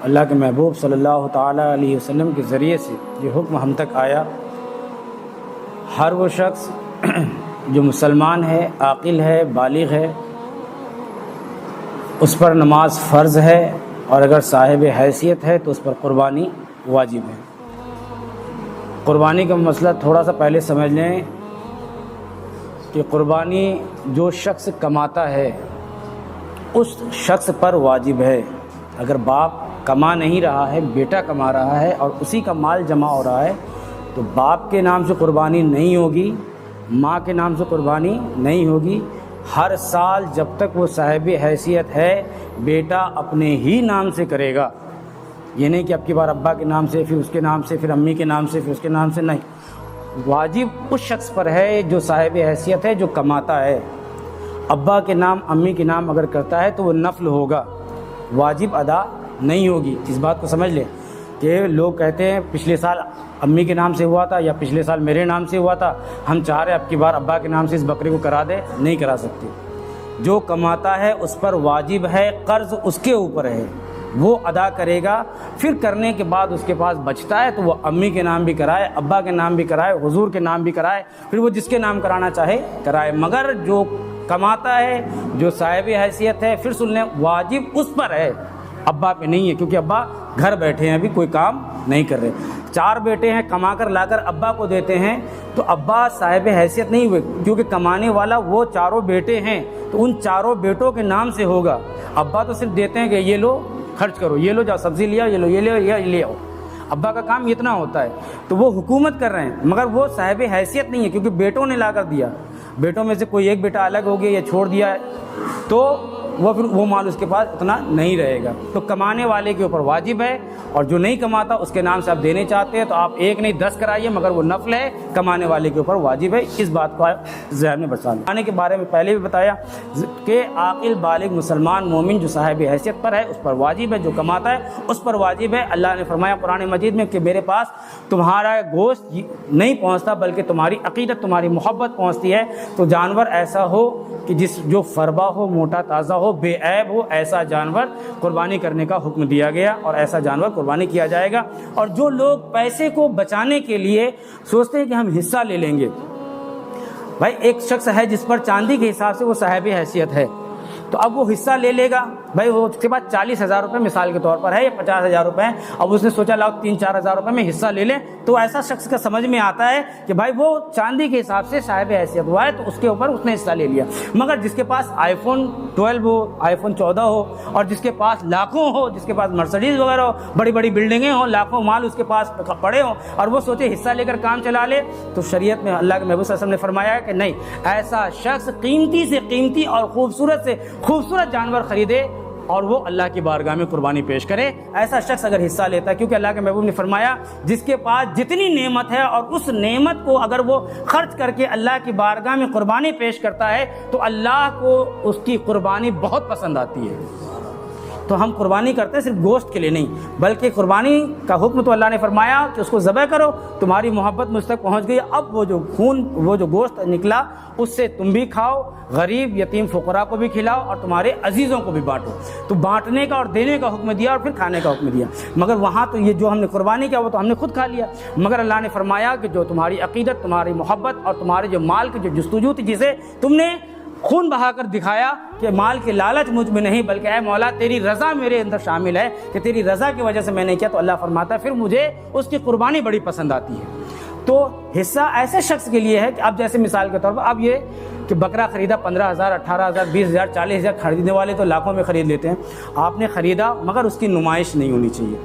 اللہ کے محبوب صلی اللہ تعالیٰ علیہ وسلم کے ذریعے سے یہ حکم ہم تک آیا، ہر وہ شخص جو مسلمان ہے، عاقل ہے، بالغ ہے، اس پر نماز فرض ہے، اور اگر صاحب حیثیت ہے تو اس پر قربانی واجب ہے۔ قربانی کا مسئلہ تھوڑا سا پہلے سمجھ لیں کہ قربانی جو شخص کماتا ہے اس شخص پر واجب ہے۔ اگر باپ کما نہیں رہا ہے، بیٹا کما رہا ہے اور اسی کا مال جمع ہو رہا ہے تو باپ کے نام سے قربانی نہیں ہوگی، ماں کے نام سے قربانی نہیں ہوگی۔ ہر سال جب تک وہ صاحب حیثیت ہے بیٹا اپنے ہی نام سے کرے گا، یہ نہیں کہ اب کی بار ابا کے نام سے، پھر اس کے نام سے، پھر امی کے نام سے، پھر اس کے نام سے، نہیں۔ واجب اس شخص پر ہے جو صاحب حیثیت ہے، جو کماتا ہے۔ ابا کے نام، امی کے نام اگر کرتا ہے تو وہ نفل ہوگا، واجب ادا نہیں ہوگی۔ اس بات کو سمجھ لیں کہ لوگ کہتے ہیں پچھلے سال امی کے نام سے ہوا تھا یا پچھلے سال میرے نام سے ہوا تھا، ہم چاہ رہے اب کی بار ابا کے نام سے اس بکرے کو کرا دے، نہیں کرا سکتے۔ جو کماتا ہے اس پر واجب ہے، قرض اس کے اوپر ہے، وہ ادا کرے گا۔ پھر کرنے کے بعد اس کے پاس بچتا ہے تو وہ امی کے نام بھی کرائے، ابا کے نام بھی کرائے، حضور کے نام بھی کرائے، پھر وہ جس کے نام کرانا چاہے کرائے۔ مگر جو کماتا ہے، جو صاحب حیثیت ہے، پھر سن لیں واجب اس پر ہے، ابا پہ نہیں ہے، کیونکہ ابا گھر بیٹھے ہیں، ابھی کوئی کام نہیں کر رہے۔ 4 بیٹے ہیں، کما کر لا کر ابا کو دیتے ہیں تو ابا صاحب حیثیت نہیں ہوئے، کیونکہ کمانے والا وہ 4 بیٹے ہیں تو ان 4 بیٹوں کے نام سے ہوگا۔ ابا تو صرف دیتے ہیں کہ یہ لو خرچ کرو، یہ لو جاؤ سبزی لیا، یہ لو یہ لے یا لے آؤ، ابا کا کام اتنا ہوتا ہے۔ تو وہ حکومت کر رہے ہیں مگر وہ صاحب حیثیت نہیں ہے، کیونکہ بیٹوں نے لا کر دیا۔ بیٹوں میں سے کوئی ایک بیٹا الگ ہو گیا یا چھوڑ دیا ہے تو وہ پھر وہ مال اس کے پاس اتنا نہیں رہے گا۔ تو کمانے والے کے اوپر واجب ہے، اور جو نہیں کماتا اس کے نام سے آپ دینے چاہتے ہیں تو آپ 1 نہیں 10 کرائیے، مگر وہ نفل ہے، کمانے والے کے اوپر واجب ہے۔ اس بات کو ذہن میں بسا لیں۔ کمانے کے بارے میں پہلے بھی بتایا کہ عاقل بالغ مسلمان مومن جو صاحب حیثیت پر ہے اس پر واجب ہے، جو کماتا ہے اس پر واجب ہے۔ اللہ نے فرمایا قرآن مجید میں کہ میرے پاس تمہارا گوشت نہیں پہنچتا بلکہ تمہاری عقیدت، تمہاری محبت پہنچتی ہے۔ تو جانور ایسا ہو کہ جو فربا ہو، موٹا تازہ ہو، بے عیب ہو، ایسا جانور قربانی کرنے کا حکم دیا گیا اور ایسا جانور قربانی کیا جائے گا۔ اور جو لوگ پیسے کو بچانے کے لیے سوچتے ہیں کہ ہم حصہ لے لیں گے، بھائی ایک شخص ہے جس پر چاندی کے حساب سے وہ صاحب حیثیت ہے تو اب وہ حصہ لے لے گا، بھائی وہ اس کے بعد 40,000 روپے مثال کے طور پر ہے یا 50,000 روپے ہیں، اب اس نے سوچا لاؤ 3-4 ہزار روپے میں حصہ لے لیں، تو ایسا شخص کا سمجھ میں آتا ہے کہ بھائی وہ چاندی کے حساب سے صاحب حیثیت ہوا ہے تو اس کے اوپر اس نے حصہ لے لیا۔ مگر جس کے پاس آئی فون 12 ہو، آئی فون 14 ہو، اور جس کے پاس لاکھوں ہو، جس کے پاس مرسڈیز وغیرہ ہو، بڑی بڑی بلڈنگیں ہوں، لاکھوں مال اس کے پاس پڑے ہوں، اور وہ سوچے حصہ لے کر کام چلا لے، تو شریعت میں اللہ کے محبوب صلی اللہ علیہ وسلم نے فرمایا ہے کہ نہیں، ایسا شخص قیمتی سے قیمتی اور خوبصورت سے خوبصورت جانور خریدے اور وہ اللہ کی بارگاہ میں قربانی پیش کرے۔ ایسا شخص اگر حصہ لیتا ہے، کیونکہ اللہ کے محبوب نے فرمایا جس کے پاس جتنی نعمت ہے اور اس نعمت کو اگر وہ خرچ کر کے اللہ کی بارگاہ میں قربانی پیش کرتا ہے تو اللہ کو اس کی قربانی بہت پسند آتی ہے۔ تو ہم قربانی کرتے ہیں صرف گوشت کے لیے نہیں، بلکہ قربانی کا حکم تو اللہ نے فرمایا کہ اس کو ذبح کرو، تمہاری محبت مجھ تک پہنچ گئی، اب وہ جو خون، وہ جو گوشت نکلا اس سے تم بھی کھاؤ، غریب یتیم فقراء کو بھی کھلاؤ اور تمہارے عزیزوں کو بھی بانٹو۔ تو بانٹنے کا اور دینے کا حکم دیا اور پھر کھانے کا حکم دیا۔ مگر وہاں تو یہ جو ہم نے قربانی کیا وہ تو ہم نے خود کھا لیا، مگر اللہ نے فرمایا کہ جو تمہاری عقیدت، تمہاری محبت اور تمہارے جو مال کی جو جستجو تھی، جسے تم نے خون بہا کر دکھایا کہ مال کی لالچ مجھ میں نہیں بلکہ اے مولا تیری رضا میرے اندر شامل ہے کہ تیری رضا کی وجہ سے میں نے کیا، تو اللہ فرماتا ہے پھر مجھے اس کی قربانی بڑی پسند آتی ہے۔ تو حصہ ایسے شخص کے لیے ہے کہ اب جیسے مثال کے طور پر اب یہ کہ بکرا خریدا 15,000 18,000 20,000 40,000، خریدنے والے تو لاکھوں میں خرید لیتے ہیں، آپ نے خریدا مگر اس کی نمائش نہیں ہونی چاہیے۔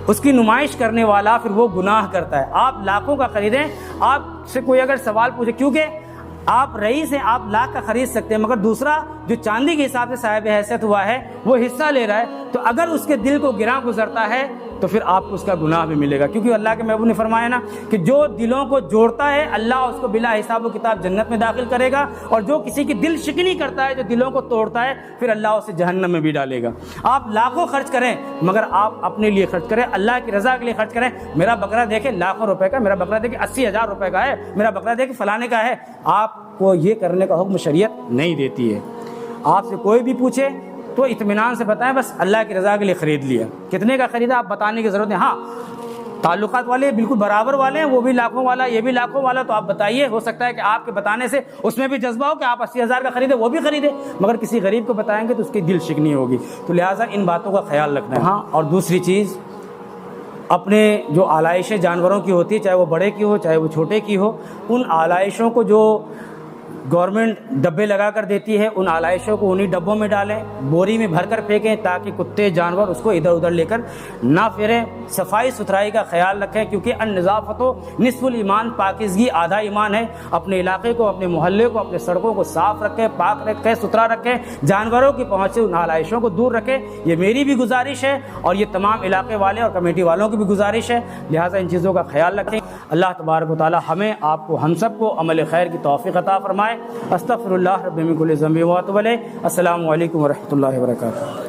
اس کی نمائش کرنے والا پھر وہ گناہ کرتا ہے۔ آپ لاکھوں کا خریدیں، آپ سے کوئی اگر سوال پوچھے، کیونکہ آپ رئیس ہیں، آپ لاکھ کا خرید سکتے ہیں، مگر دوسرا جو چاندی کے حساب سے صاحب حیثیت ہوا ہے وہ حصہ لے رہا ہے، تو اگر اس کے دل کو گراں گزرتا ہے تو پھر آپ کو اس کا گناہ بھی ملے گا، کیونکہ اللہ کے محبوب نے فرمایا نا کہ جو دلوں کو جوڑتا ہے اللہ اس کو بلا حساب و کتاب جنت میں داخل کرے گا، اور جو کسی کی دل شکنی کرتا ہے، جو دلوں کو توڑتا ہے، پھر اللہ اسے جہنم میں بھی ڈالے گا۔ آپ لاکھوں خرچ کریں مگر آپ اپنے لیے خرچ کریں، اللہ کی رضا کے لیے خرچ کریں۔ میرا بکرا دیکھے لاکھوں روپے کا، میرا بکرا دیکھے 80,000 روپے کا ہے، میرا بکرا دیکھے فلانے کا ہے، آپ کو یہ کرنے کا حکم شریعت نہیں دیتی ہے۔ آپ سے کوئی بھی پوچھے تو اطمینان سے بتائیں بس اللہ کی رضا کے لیے خرید لیا. کتنے کا خریدا آپ بتانے کی ضرورت ہے. ہاں تعلقات والے بالکل برابر والے ہیں, وہ بھی لاکھوں والا یہ بھی لاکھوں والا, تو آپ بتائیے, ہو سکتا ہے کہ آپ کے بتانے سے اس میں بھی جذبہ ہو کہ آپ 80,000 کا خریدے, وہ بھی خریدے, مگر کسی غریب کو بتائیں گے تو اس کی دل شکنی ہوگی. تو لہٰذا ان باتوں کا خیال رکھنا ہے. ہاں اور دوسری چیز, اپنے جو آلائشیں جانوروں کی ہوتی ہے, چاہے وہ بڑے کی ہو چاہے وہ چھوٹے کی ہو, ان آلائشوں کو جو گورنمنٹ ڈبے لگا کر دیتی ہے ان آلائشوں کو انہی ڈبوں میں ڈالیں, بوری میں بھر کر پھینکیں تاکہ کتے جانور اس کو ادھر ادھر لے کر نہ پھریں. صفائی ستھرائی کا خیال رکھیں کیونکہ النظافت نصف الایمان, پاکیزگی آدھا ایمان ہے. اپنے علاقے کو, اپنے محلے کو, اپنے سڑکوں کو صاف رکھیں, پاک رکھیں, ستھرا رکھیں, جانوروں کی پہنچ سے ان آلائشوں کو دور رکھیں. یہ میری بھی گزارش ہے اور یہ تمام علاقے والے اور کمیٹی والوں کی بھی گزارش ہے. لہٰذا ان چیزوں کا خیال رکھیں. اللہ تبارک و تعالی ہمیں آپ کو ہم سب کو عمل خیر کی توفیق عطا فرمائے. استغفر اللہ رب من کل ذنب و اتوب الیہ. السلام علیکم ورحمۃ اللہ وبرکاتہ.